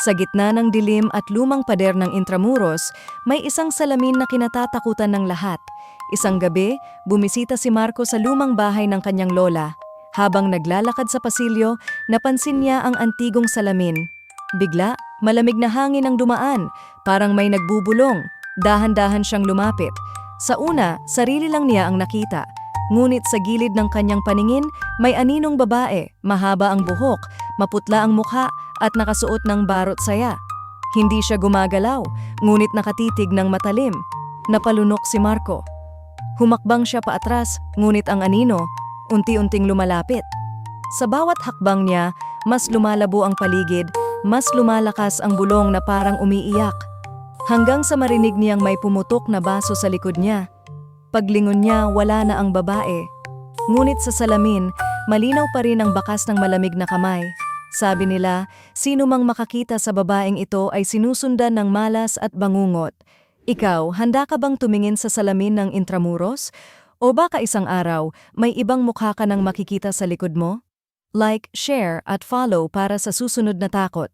Sa gitna ng dilim at lumang pader ng Intramuros, may isang salamin na kinatatakutan ng lahat. Isang gabi, bumisita si Marco sa lumang bahay ng kanyang lola. Habang naglalakad sa pasilyo, napansin niya ang antigong salamin. Bigla, malamig na hangin ang dumaan, parang may nagbubulong. Dahan-dahan siyang lumapit. Sa una, sarili lang niya ang nakita. Ngunit sa gilid ng kanyang paningin, may aninong babae, mahaba ang buhok, maputla ang mukha, at nakasuot ng barot saya. Hindi siya gumagalaw, ngunit nakatitig ng matalim. Napalunok si Marco. Humakbang siya paatras, ngunit ang anino, unti-unting lumalapit. Sa bawat hakbang niya, mas lumalabo ang paligid, mas lumalakas ang bulong na parang umiiyak. Hanggang sa marinig niyang may pumutok na baso sa likod niya. Paglingon niya, wala na ang babae. Ngunit sa salamin, malinaw pa rin ang bakas ng malamig na kamay. Sabi nila, sino mang makakita sa babaeng ito ay sinusundan ng malas at bangungot. Ikaw, handa ka bang tumingin sa salamin ng Intramuros? O baka isang araw, may ibang mukha ka nang makikita sa likod mo? Like, share at follow para sa susunod na takot.